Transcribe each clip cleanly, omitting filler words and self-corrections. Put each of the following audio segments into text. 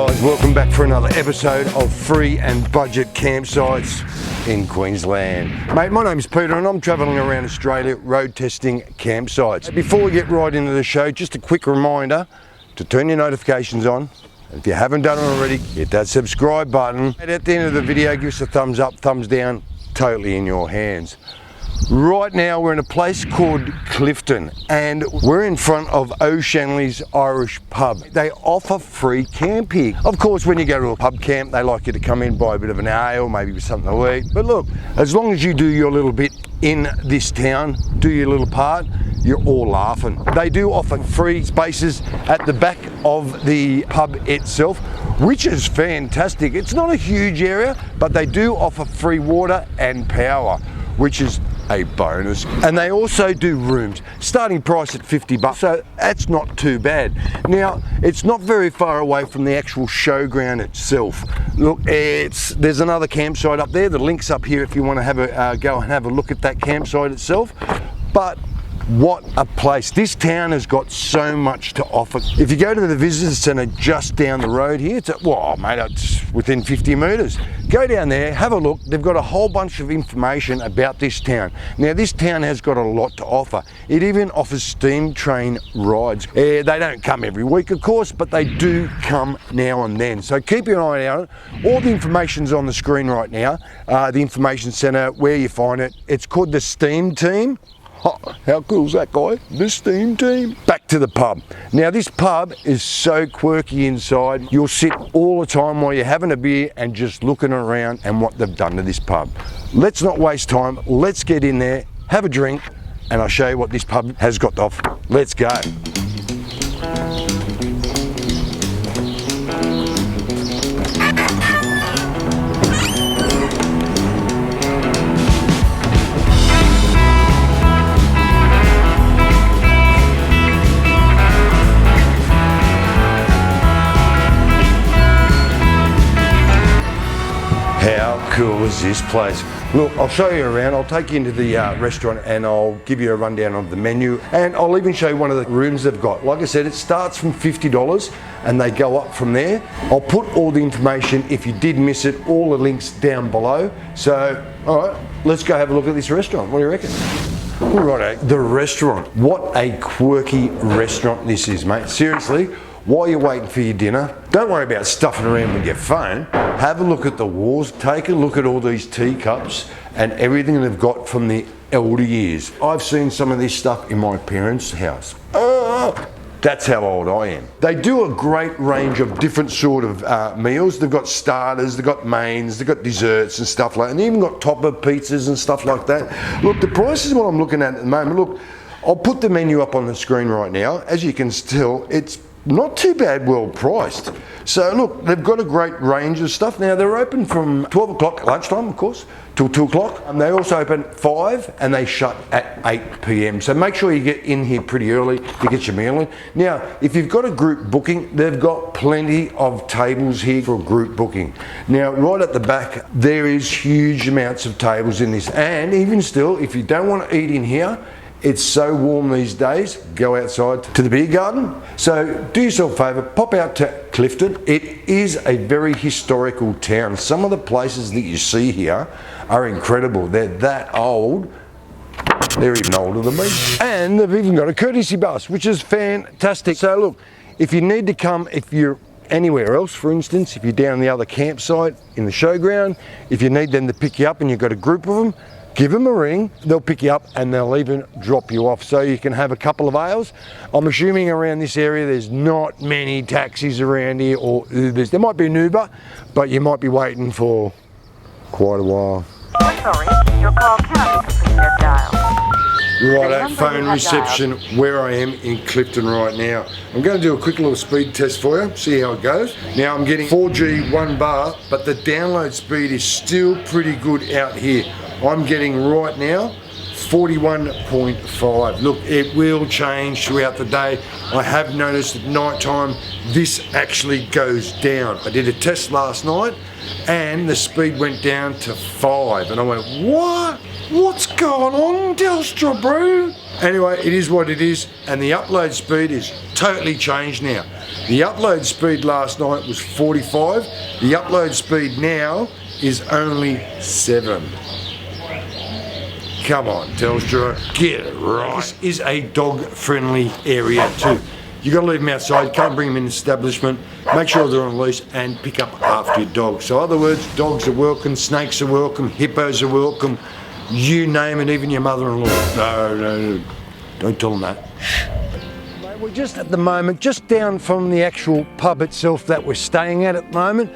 guys, welcome back for another episode of Free and Budget Campsites in Queensland. Mate, my name's Peter and I'm travelling around Australia road testing campsites. Before we get right into the show, just a quick reminder to turn your notifications on. If you haven't done it already, hit that subscribe button. And at the end of the video, give us a thumbs up, thumbs down, totally in your hands. Right now we're in a place called Clifton and we're in front of O'Shanley's Irish Pub. They offer free camp here. Of course, when you go to a pub camp, they like you to come in, buy a bit of an ale, maybe with something to eat. But look, as long as you do your little bit in this town, do your little part, you're all laughing. They do offer free spaces at the back of the pub itself, which is fantastic. It's not a huge area, but they do offer free water and power, which is a bonus. And they also do rooms, starting price at $50, so that's not too bad. Now, it's not very far away from the actual showground itself. Look, there's another campsite up there. The link's up here if you want to have a go and have a look at that campsite itself. But what a place. This town has got so much to offer. If you go to the visitor centre just down the road here, it's within 50 metres. Go down there, have a look. They've got a whole bunch of information about this town. Now, this town has got a lot to offer. It even offers steam train rides. They don't come every week, of course, but they do come now and then. So keep your eye out. All the information's on the screen right now. The information centre, where you find it. It's called the Steam Team. Oh, how cool is that, guy? The Steam Team. Back to the pub. Now, this pub is so quirky inside. You'll sit all the time while you're having a beer and just looking around and what they've done to this pub. Let's not waste time. Let's get in there, have a drink, and I'll show you what this pub has got to offer. Let's go. How cool is this place? Look, I'll show you around. I'll take you into the restaurant and I'll give you a rundown of the menu, and I'll even show you one of the rooms they've got. Like I said, it starts from $50 and they go up from there. I'll put all the information, if you did miss it, all the links down below. So, all right, let's go have a look at this restaurant. What do you reckon? Right, the restaurant. What a quirky restaurant this is, mate. Seriously. While you're waiting for your dinner, don't worry about stuffing around with your phone. Have a look at the walls, take a look at all these teacups and everything they've got from the elder years. I've seen some of this stuff in my parents' house. That's how old I am. They do a great range of different sort of meals. They've got starters, they've got mains, they've got desserts and stuff like that. And they even got topper pizzas and stuff like that. Look, the price is what I'm looking at the moment. Look, I'll put the menu up on the screen right now. As you can tell, it's not too bad, well priced. So look, they've got a great range of stuff. Now, they're open from 12 o'clock lunchtime, of course, till 2 o'clock. And they also open at 5 and they shut at 8 p.m. So make sure you get in here pretty early to get your meal in. Now, if you've got a group booking, they've got plenty of tables here for group booking. Now, right at the back, there is huge amounts of tables in this. And even still, if you don't want to eat in here, it's so warm these days, go outside to the beer garden. So do yourself a favour, pop out to Clifton. It is a very historical town. Some of the places that you see here are incredible. They're that old, they're even older than me. And they've even got a courtesy bus, which is fantastic. So look, if you need to come, if you're anywhere else, for instance, if you're down the other campsite in the showground, if you need them to pick you up and you've got a group of them, give them a ring, they'll pick you up and they'll even drop you off so you can have a couple of ales. I'm assuming around this area there's not many taxis around here, or there might be an Uber, but you might be waiting for quite a while. Sorry, your call cannot be completed as dialed. Right, phone reception where I am in Clifton right now. I'm going to do a quick little speed test for you, see how it goes. Now I'm getting 4G 1 bar, but the download speed is still pretty good out here. I'm getting right now 41.5. Look, it will change throughout the day. I have noticed at night time this actually goes down. I did a test last night and the speed went down to 5 and I went, what? What's going on, Telstra, bro? Anyway, it is what it is, and the upload speed is totally changed now. The upload speed last night was 45. The upload speed now is only 7. Come on, Telstra, get it right. This is a dog-friendly area too. You got to leave them outside, can't bring them in the establishment, make sure they're on a leash and pick up after your dog. So in other words, dogs are welcome, snakes are welcome, hippos are welcome, you name it, even your mother-in-law. No, don't tell them that. Mate, we're just at the moment, just down from the actual pub itself that we're staying at the moment.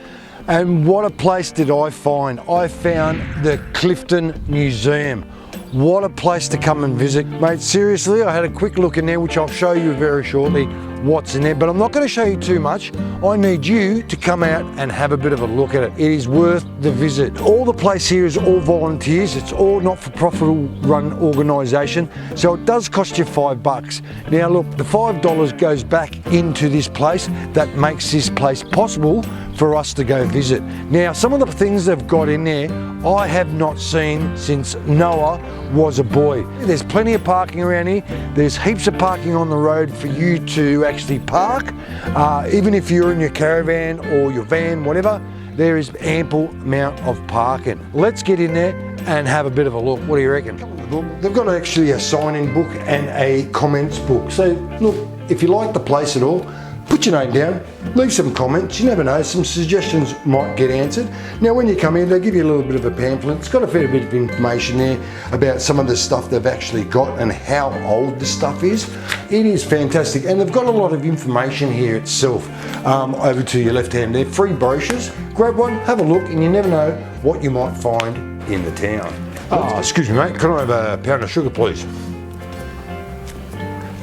And what a place did I find. I found the Clifton Museum. What a place to come and visit. Mate, seriously, I had a quick look in there, which I'll show you very shortly what's in there, but I'm not going to show you too much. I need you to come out and have a bit of a look at it. It is worth the visit. All the place here is all volunteers. It's all not-for-profit run organisation, so it does cost you $5. Now look, the $5 goes back into this place that makes this place possible for us to go visit. Now, some of the things they've got in there I have not seen since Noah was a boy. There's plenty of parking around here. There's heaps of parking on the road for you to actually park. Even if you're in your caravan or your van, whatever, there is ample amount of parking. Let's get in there and have a bit of a look. What do you reckon? They've got actually a sign-in book and a comments book. So look, if you like the place at all, put your name down, leave some comments, you never know, some suggestions might get answered. Now when you come in, they give you a little bit of a pamphlet. It's got a fair bit of information there about some of the stuff they've actually got and how old the stuff is. It is fantastic, and they've got a lot of information here itself. Over to your left hand there, free brochures. Grab one, have a look, and you never know what you might find in the town. Oh, excuse me mate, can I have a pound of sugar please?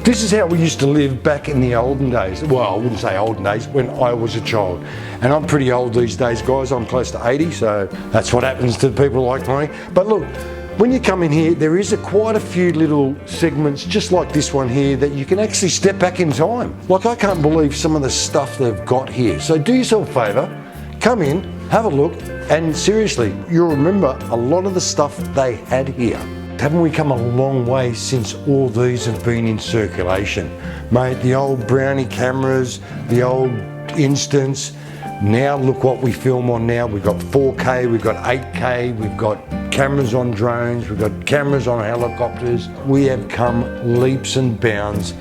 This is how we used to live back in the olden days. Well, I wouldn't say olden days, when I was a child. And I'm pretty old these days, guys. I'm close to 80, so that's what happens to people like me. But look, when you come in here, there is quite a few little segments, just like this one here, that you can actually step back in time. Like, I can't believe some of the stuff they've got here. So do yourself a favour, come in, have a look, and seriously, you'll remember a lot of the stuff they had here. Haven't we come a long way since all these have been in circulation? Mate, the old brownie cameras, the old Instants, now look what we film on now. We've got 4K, we've got 8K, we've got cameras on drones, we've got cameras on helicopters. We have come leaps and bounds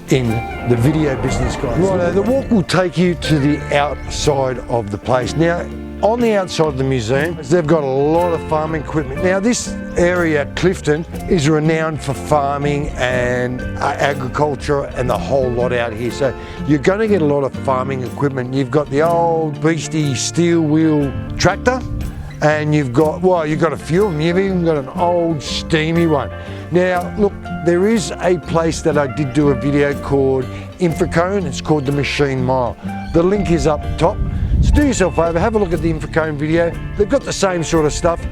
in the video business, guys. Right, the walk will take you to the outside of the place. Now, on the outside of the museum, they've got a lot of farming equipment. Now this area, Clifton, is renowned for farming and agriculture and the whole lot out here. So you're going to get a lot of farming equipment. You've got the old beastie steel wheel tractor, and you've got a few of them. You've even got an old steamy one. Now look, there is a place that I did do a video called Infracone. It's called the Machine Mile. The link is up top. So do yourself a favour, have a look at the Infracone video. They've got the same sort of stuff.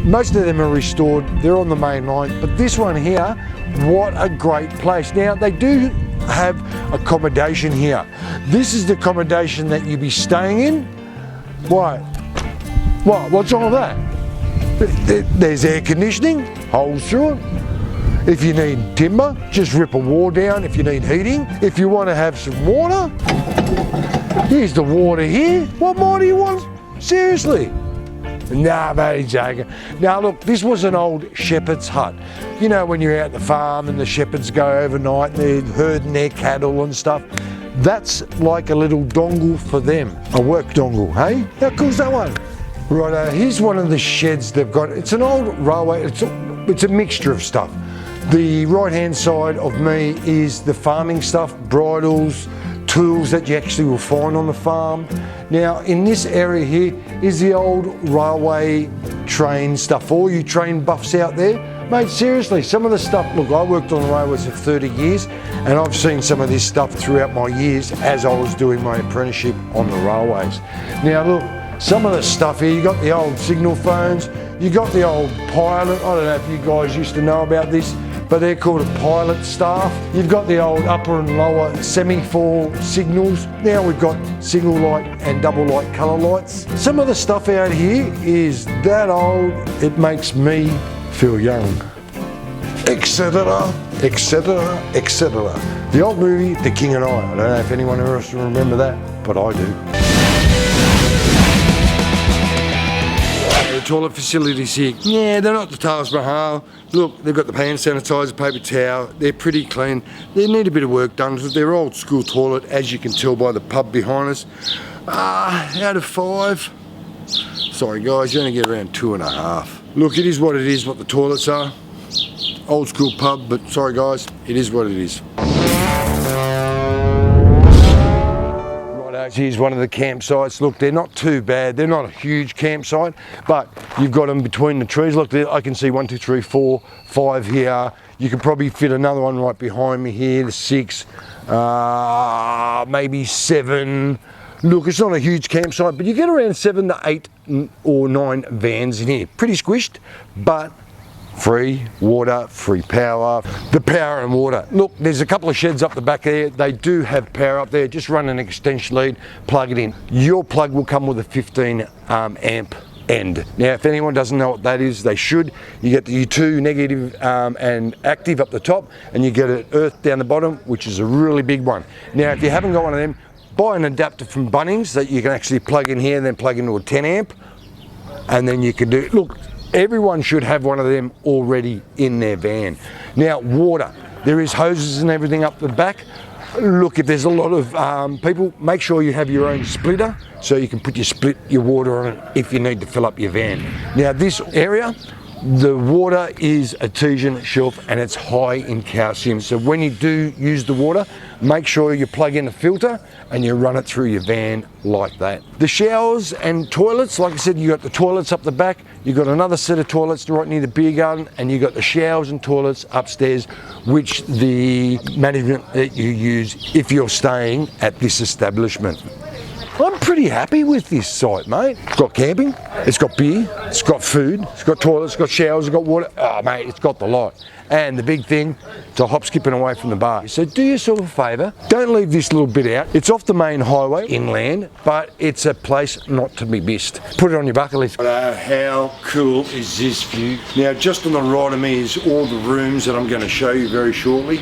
Most of them are restored, they're on the main line, but this one here, what a great place. Now, they do have accommodation here. This is the accommodation that you'll be staying in. Why? What? What's wrong with that? There's air conditioning, holes through it. If you need timber, just rip a wall down. If you need heating, if you want to have some water, here's the water here. What more do you want? Seriously? Nah, mate, he's joking. Now look, this was an old shepherd's hut. You know, when you're out the farm and the shepherds go overnight and they're herding their cattle and stuff. That's like a little dongle for them. A work dongle, hey? How cool's that one? Right, here's one of the sheds they've got. It's an old railway, it's a mixture of stuff. The right-hand side of me is the farming stuff, bridles, tools that you actually will find on the farm. Now in this area here is the old railway train stuff. All you train buffs out there, mate, seriously, some of the stuff, look, I worked on the railways for 30 years and I've seen some of this stuff throughout my years as I was doing my apprenticeship on the railways. Now look, Some of the stuff here, you got the old signal phones, you got the old pilot. I don't know if you guys used to know about this, but they're called a pilot staff. You've got the old upper and lower semaphore signals. Now we've got single light and double light colour lights. Some of the stuff out here is that old, it makes me feel young. Etc, etc, etc. The old movie, The King and I don't know if anyone else will remember that, but I do. The toilet facilities here, yeah, they're not the Taj Mahal. Look, they've got the hand sanitizer, paper towel, they're pretty clean. They need a bit of work done. They're old school toilet, as you can tell by the pub behind us. Out of 5, sorry guys, you only get around 2.5. Look, it is what it is, what the toilets are. Old school pub, but sorry guys, it is what it is. Here's one of the campsites. Look, they're not too bad. They're not a huge campsite, but you've got them between the trees. Look, I can see 1, 2, 3, 4, 5 here. You could probably fit another one right behind me here, the 6, maybe 7. Look, it's not a huge campsite, but you get around 7 to 8 or 9 vans in here. Pretty squished, but free water, free power. The power and water. Look, there's a couple of sheds up the back there. They do have power up there. Just run an extension lead, plug it in. Your plug will come with a 15 amp end. Now, if anyone doesn't know what that is, they should. You get the 2 negative and active up the top, and you get an earth down the bottom, which is a really big one. Now, if you haven't got one of them, buy an adapter from Bunnings that you can actually plug in here and then plug into a 10 amp, and then you can do, look, everyone should have one of them already in their van. Now, water. There is hoses and everything up the back. Look, if there's a lot of people, make sure you have your own splitter so you can put your water on it if you need to fill up your van. Now, this area, the water is artesian shelf and it's high in calcium. So when you do use the water, make sure you plug in a filter and you run it through your van like that. The showers and toilets, like I said, you got the toilets up the back, you got another set of toilets right near the beer garden, and you got the showers and toilets upstairs, which the management that you use if you're staying at this establishment. I'm pretty happy with this site, mate. It's got camping, it's got beer, it's got food, it's got toilets, it's got showers, it's got water. Oh, mate, it's got the lot. And the big thing, it's a hop, skipping away from the bar. So do yourself a favour, don't leave this little bit out. It's off the main highway, inland, but it's a place not to be missed. Put it on your bucket list. How cool is this view? Now, just on the right of me is all the rooms that I'm going to show you very shortly.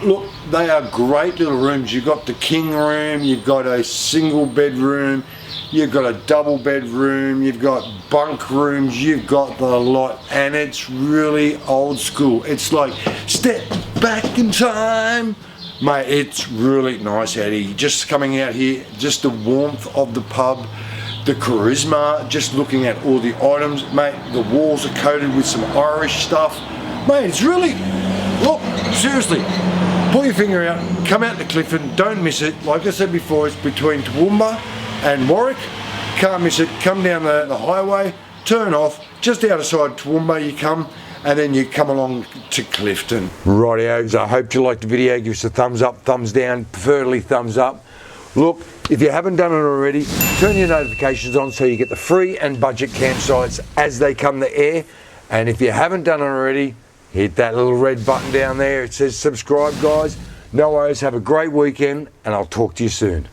Look, they are great little rooms. You've got the king room, you've got a single bedroom, you've got a double bedroom, you've got bunk rooms, you've got the lot, and it's really old school. It's like step back in time. Mate, it's really nice out here. Just coming out here, just the warmth of the pub, the charisma, just looking at all the items. Mate, the walls are coated with some Irish stuff. Mate, it's really, look, seriously, pull your finger out, come out to Clifton, don't miss it. Like I said before, it's between Toowoomba and Warwick. Can't miss it. Come down the highway, turn off, just outside Toowoomba you come, and then you come along to Clifton. Rightio, I hope you liked the video. Give us a thumbs up, thumbs down, preferably thumbs up. Look, if you haven't done it already, turn your notifications on so you get the free and budget campsites as they come to air. And if you haven't done it already, hit that little red button down there. It says subscribe, guys. No worries, have a great weekend, and I'll talk to you soon.